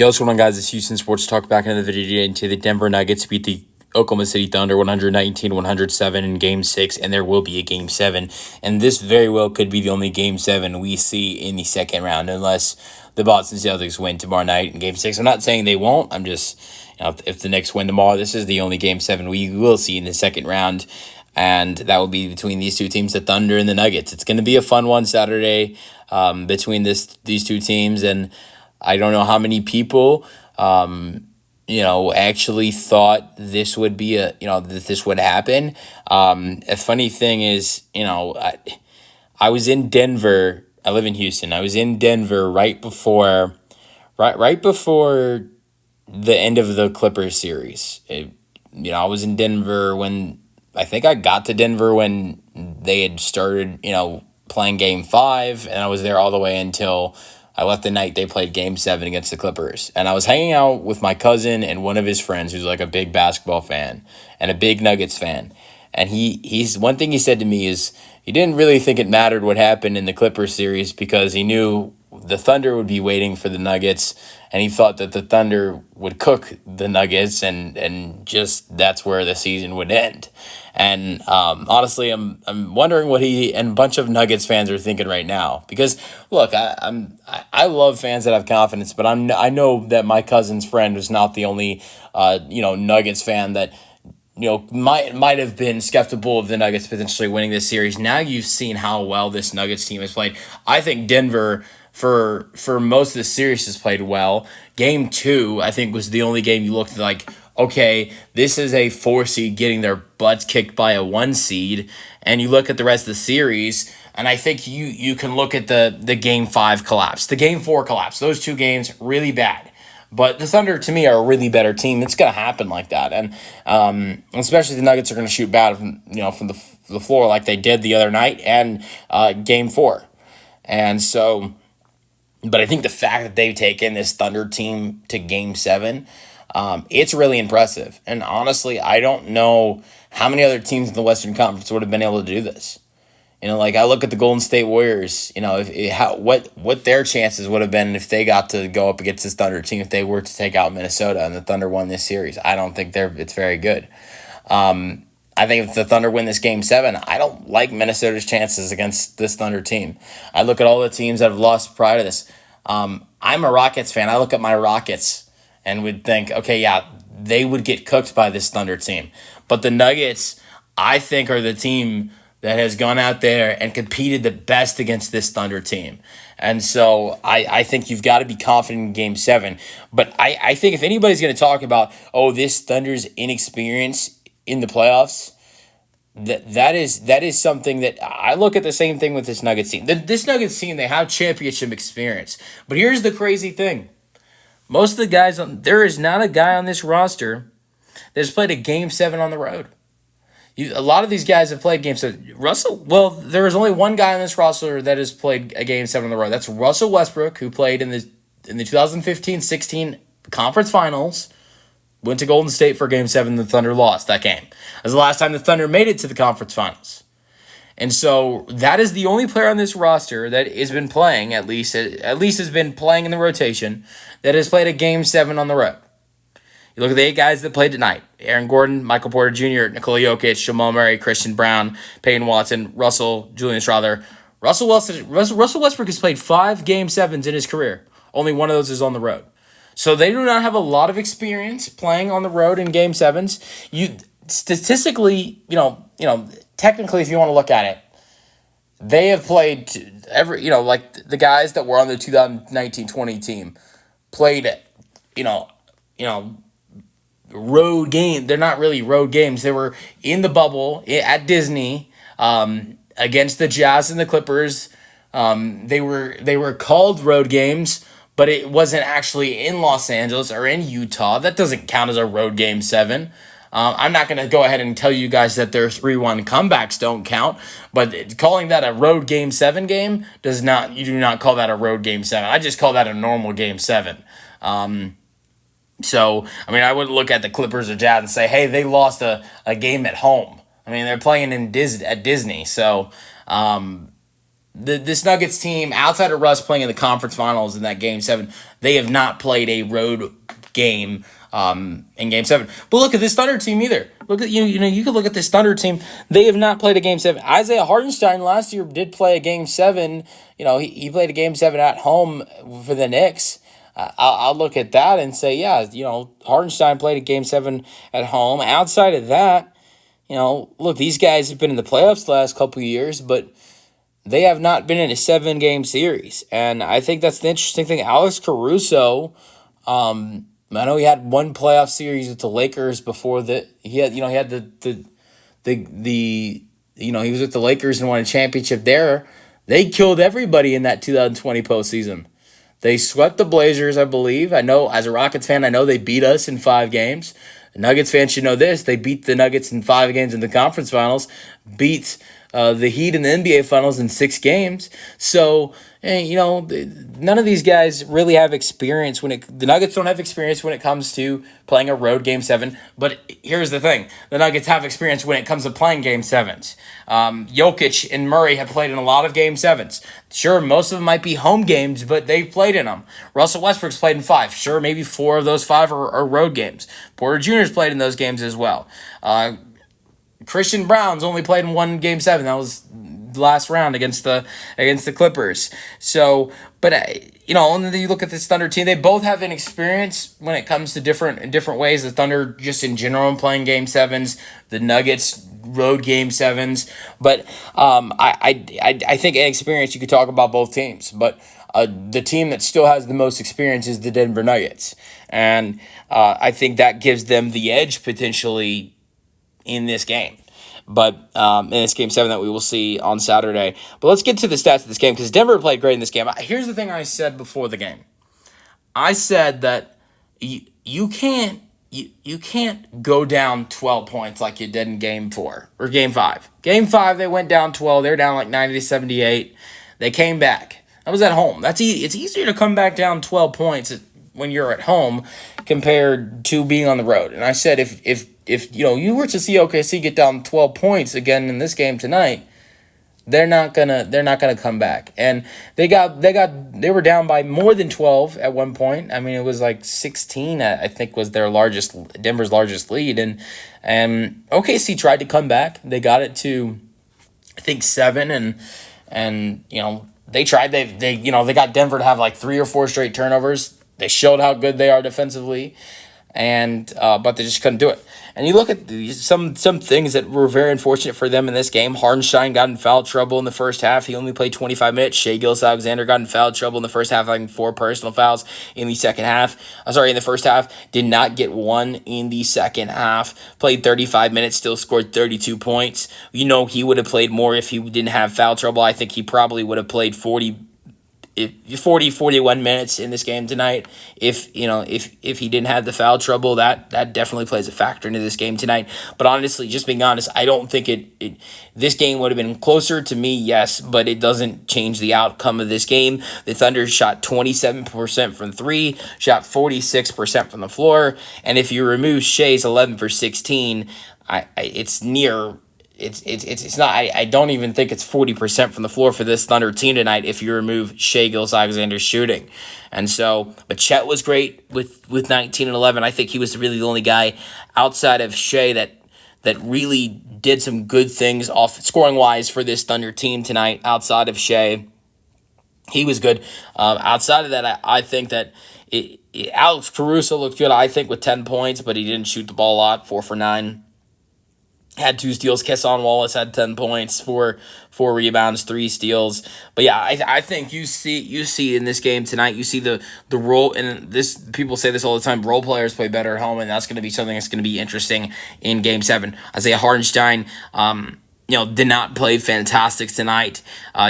Yo, what's going on, guys? It's Houston Sports Talk back in the video today. Into the Denver Nuggets beat the Oklahoma City Thunder 119-107 in Game 6, and there will be a Game 7. And this very well could be the only Game 7 we see in the second round, unless the Boston Celtics win tomorrow night in Game 6. I'm not saying they won't. I'm just, if the Knicks win tomorrow, this is the only Game 7 we will see in the second round. And that will be between these two teams, the Thunder and the Nuggets. It's going to be a fun one Saturday between these two teams. And I don't know how many people, actually thought this would be that this would happen. A funny thing is, I was in Denver. I live in Houston. I was in Denver right before the end of the Clippers series. I was in Denver I think I got to Denver when they had started, playing Game 5, and I was there all the way until I left the night they played Game 7 against the Clippers. And I was hanging out with my cousin and one of his friends who's like a big basketball fan and a big Nuggets fan. And he's one thing he said to me is he didn't really think it mattered what happened in the Clippers series because he knew the Thunder would be waiting for the Nuggets, and he thought that the Thunder would cook the Nuggets and just that's where the season would end. And honestly, I'm wondering what he and a bunch of Nuggets fans are thinking right now. Because look, I love fans that have confidence, but I know that my cousin's friend was not the only Nuggets fan that might have been skeptical of the Nuggets potentially winning this series. Now you've seen how well this Nuggets team has played. I think Denver for most of the series has played well. Game 2, I think, was the only game you looked like, okay, this is a 4 seed getting their butts kicked by a 1 seed. And you look at the rest of the series, and I think you can look at the Game 5 collapse, the Game 4 collapse. Those two games, really bad. But the Thunder, to me, are a really better team. It's going to happen like that. And especially the Nuggets are going to shoot bad from the floor like they did the other night and Game 4. And so, but I think the fact that they've taken this Thunder team to Game 7, it's really impressive. And honestly, I don't know how many other teams in the Western Conference would have been able to do this. I look at the Golden State Warriors, what their chances would have been if they got to go up against this Thunder team if they were to take out Minnesota and the Thunder won this series. I don't think it's very good. I think if the Thunder win this Game 7, I don't like Minnesota's chances against this Thunder team. I look at all the teams that have lost prior to this. I'm a Rockets fan. I look at my Rockets and would think, okay, yeah, they would get cooked by this Thunder team. But the Nuggets, I think, are the team that has gone out there and competed the best against this Thunder team. And so I think you've got to be confident in Game 7. But I think if anybody's going to talk about, this Thunder's inexperience in the playoffs, that is something that I look at the same thing with this Nuggets team. This Nuggets team, they have championship experience. But here's the crazy thing. Most of the guys, there is not a guy on this roster that has played a Game 7 on the road. A lot of these guys have played Game 7. There is only one guy on this roster that has played a Game 7 on the road. That's Russell Westbrook, who played in the 2015-16 Conference Finals, went to Golden State for Game 7, the Thunder lost that game. That was the last time the Thunder made it to the Conference Finals. And so that is the only player on this roster that has been playing, at least has been playing in the rotation, that has played a Game 7 on the road. You look at the 8 guys that played tonight: Aaron Gordon, Michael Porter Jr., Nikola Jokić, Jamal Murray, Christian Brown, Peyton Watson, Julian Strawther. Russell Westbrook has played 5 Game 7s in his career. Only one of those is on the road. So they do not have a lot of experience playing on the road in Game 7s. Statistically, technically, if you want to look at it, they have played like the guys that were on the 2019-20 team played, road game. They're not really road games. They were in the bubble at Disney against the Jazz and the Clippers. They were called road games, but it wasn't actually in Los Angeles or in Utah. That doesn't count as a road Game 7. I'm not going to go ahead and tell you guys that their 3-1 comebacks don't count, but calling that a road Game 7 game you do not call that a road Game 7. I just call that a normal Game 7. So, I wouldn't look at the Clippers or Jazz and say, hey, they lost a game at home. They're playing at Disney. So, this Nuggets team, outside of Russ playing in the conference finals in that Game 7, they have not played a road game in Game 7. But look at this Thunder team either. Look at you can look at this Thunder team. They have not played a Game 7. Isaiah Hartenstein last year did play a Game 7. He played a Game 7 at home for the Knicks. I'll look at that and say, yeah, Hartenstein played a Game 7 at home. Outside of that, look, these guys have been in the playoffs the last couple of years, but they have not been in a 7-game series. And I think that's the interesting thing. Alex Caruso, I know he had one playoff series with the Lakers before that. He was with the Lakers and won a championship there. They killed everybody in that 2020 postseason. They swept the Blazers, I believe. I know, as a Rockets fan, I know they beat us in 5 games. Nuggets fans should know this. They beat the Nuggets in 5 games in the conference finals, beat the Heat in the NBA finals in 6 games. So, none of these guys really have experience the Nuggets don't have experience when it comes to playing a road Game 7. But here's the thing. The Nuggets have experience when it comes to playing Game 7s. Jokić and Murray have played in a lot of Game 7s. Sure, most of them might be home games, but they've played in them. Russell Westbrook's played in 5. Sure, maybe 4 of those 5 are road games. Porter Jr.'s played in those games as well. Christian Brown's only played in 1 Game 7. That was last round against the Clippers. So, but and then you look at this Thunder team. They both have an experience when it comes to different ways. The Thunder just in general in playing Game 7s. The Nuggets road Game 7s. But I think in experience you could talk about both teams. But the team that still has the most experience is the Denver Nuggets, and I think that gives them the edge potentially in this game. But in this Game 7 that we will see on Saturday. But let's get to the stats of this game, because Denver played great in this game. Here's the thing I said before the game. I said that you can't go down 12 points like you did in Game 4 or Game 5. Game 5, they went down 12. They were down like 90-78. They came back. That was at home. It's easier to come back down 12 points when you're at home compared to being on the road. And I said if you were to see OKC get down 12 points again in this game tonight, they're not gonna come back. And they were down by more than 12 at one point. I mean, it was like 16, I think, was Denver's largest lead. And OKC tried to come back. They got it to, I think, 7, and they tried. They got Denver to have like 3 or 4 straight turnovers. They showed how good they are defensively, and but they just couldn't do it. And you look at some things that were very unfortunate for them in this game. Hartenstein got in foul trouble in the first half. He only played 25 minutes. Shai Gilgeous-Alexander got in foul trouble in the first half, having 4 personal fouls in the second half. In the first half. Did not get 1 in the second half. Played 35 minutes, still scored 32 points. He would have played more if he didn't have foul trouble. I think he probably would have played 41 minutes in this game tonight. If he didn't have the foul trouble, that definitely plays a factor into this game tonight. But honestly, just being honest, I don't think this game would have been closer to me, yes, but it doesn't change the outcome of this game. The Thunder shot 27% from 3, shot 46% from the floor, and if you remove Shai's 11 for 16, it's near. It's not. I don't even think it's 40% from the floor for this Thunder team tonight if you remove Shai Gilgeous-Alexander's shooting. And so, but Chet was great with 19 and 11. I think he was really the only guy outside of Shai that really did some good things off scoring wise for this Thunder team tonight. Outside of Shai, he was good. Outside of that, I think that Alex Caruso looked good. I think with 10 points, but he didn't shoot the ball a lot. 4 for 9. Had 2 steals. Kesson Wallace had 10 points, 4 rebounds, 3 steals. But yeah, I think you see in this game tonight, you see the role, and this, people say this all the time, role players play better at home, and that's going to be something that's going to be interesting in Game 7. Isaiah Hartenstein, did not play fantastic tonight.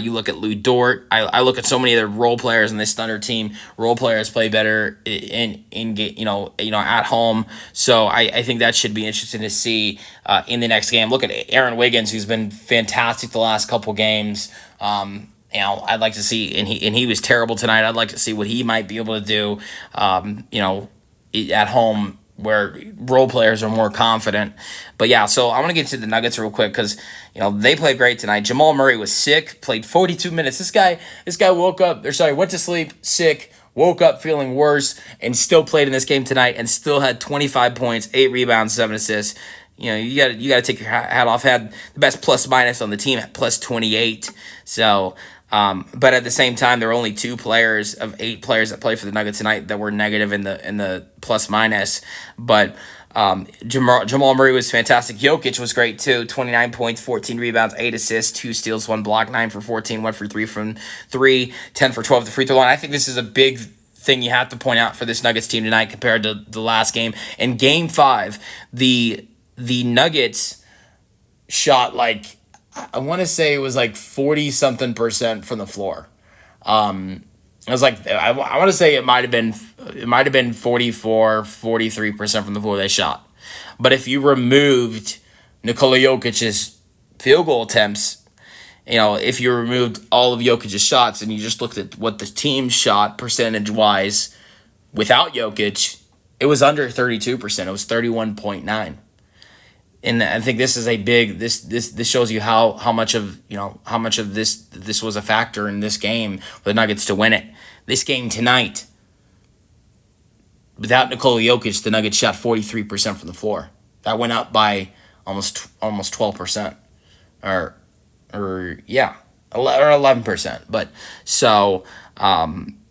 You look at Lou Dort. I look at so many other role players in this Thunder team. Role players play better in at home. So I think that should be interesting to see in the next game. Look at Aaron Wiggins, who's been fantastic the last couple games. I'd like to see, and he was terrible tonight. I'd like to see what he might be able to do. At home. where role players are more confident. But yeah, so I want to get to the Nuggets real quick because they played great tonight. Jamal Murray was sick, played 42 minutes. This guy went to sleep sick, woke up feeling worse, and still played in this game tonight and still had 25 points, 8 rebounds, 7 assists. You got to take your hat off. Had the best plus minus on the team at plus 28. So. But at the same time, there were only 2 players of 8 players that played for the Nuggets tonight that were negative in the plus minus. But Jamal Murray was fantastic. Jokić was great too. 29 points, 14 rebounds, 8 assists, 2 steals, 1 block, 9 for 14, 1 for 3 from 3, 10 for 12 at the free throw line. I think this is a big thing you have to point out for this Nuggets team tonight compared to the last game. In Game 5, the Nuggets shot I want to say it was 40-something% from the floor. It was I want to say it might have been 44-43% from the floor they shot. But if you removed Nikola Jokic's field goal attempts, if you removed all of Jokic's shots and you just looked at what the team shot percentage-wise without Jokić, it was under 32%. It was 31.9%. And I think this is a big this shows you how much of this was a factor in this game for the Nuggets to win it. This game tonight, without Nikola Jokić, the Nuggets shot 43% from the floor. That went up by almost 12%, or 11%. But so.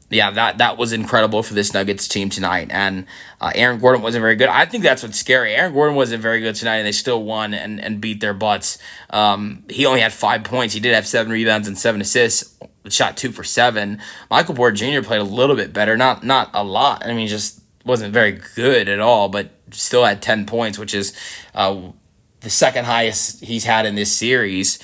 That was incredible for this Nuggets team tonight. And Aaron Gordon wasn't very good. I think that's what's scary. Aaron Gordon wasn't very good tonight, and they still won and beat their butts. He only had 5 points. He did have 7 rebounds and 7 assists. Shot 2 for 7. Michael Porter Jr. played a little bit better. Not a lot. I mean, just wasn't very good at all, but still had 10 points, which is the second highest he's had in this series.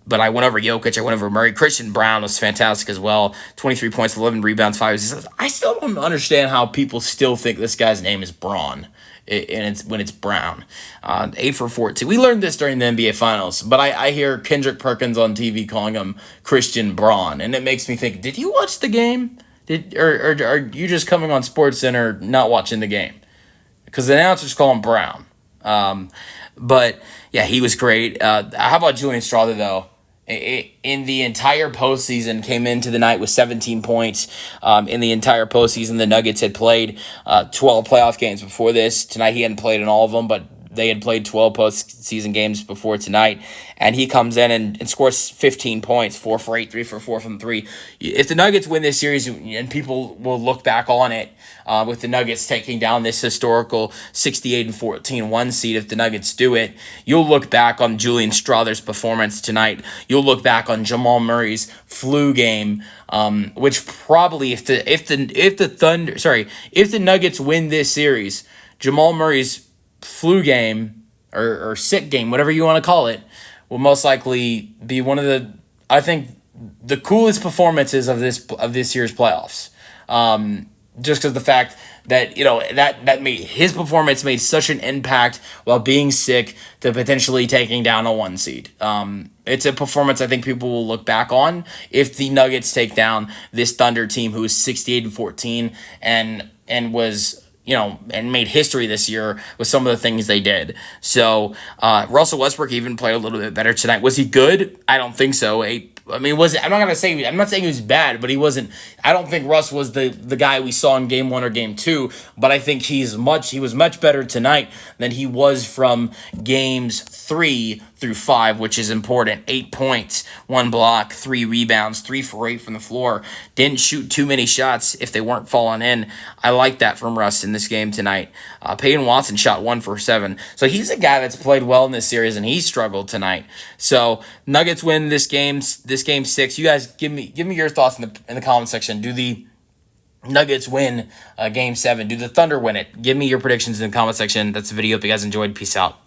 But I went over Jokić. I went over Murray. Christian Brown was fantastic as well. 23 points, 11 rebounds, 5 assists. I still don't understand how people still think this guy's name is Braun, and when it's Brown. 8 for 14. We learned this during the NBA Finals, but I hear Kendrick Perkins on TV calling him Christian Braun, and it makes me think, did you watch the game? Or are you just coming on SportsCenter not watching the game? Because the announcers call him Brown. But, yeah, he was great. How about Julian Strawther, though? In the entire postseason, came into the night with 17 points. In the entire postseason, the Nuggets had played 12 playoff games before this. Tonight, he hadn't played in all of them, but they had played 12 postseason games before tonight. And he comes in and scores 15 points, 4 for 8, 3 for 4 from 3. If the Nuggets win this series, and people will look back on it, with the Nuggets taking down this historical 68-14 1 seed, if the Nuggets do it, you'll look back on Julian Strawther's performance tonight. You'll look back on Jamal Murray's flu game, which probably if the Nuggets win this series, Jamal Murray's flu game or sick game, whatever you want to call it, will most likely be one of the coolest performances of this year's playoffs. Just because the fact that that made his performance made such an impact while being sick to potentially taking down a 1 seed. It's a performance I think people will look back on if the Nuggets take down this Thunder team who is 68-14 and was and made history this year with some of the things they did. So Russell Westbrook even played a little bit better tonight. Was he good? I don't think so. I'm not saying he was bad, but he wasn't. I don't think Russ was the guy we saw in Game 1 or Game 2, but I think he was much better tonight than he was from Games 3 through 5, which is important. 8 points, 1 block, 3 rebounds, 3 for 8 from the floor. Didn't shoot too many shots if they weren't falling in. I like that from Russ in this game tonight. Peyton Watson shot 1 for 7. So he's a guy that's played well in this series, and he struggled tonight. So Nuggets win this game 6. You guys give me your thoughts in the comment section. Do the Nuggets win Game 7? Do the Thunder win it? Give me your predictions in the comment section. That's the video. If you guys enjoyed, peace out.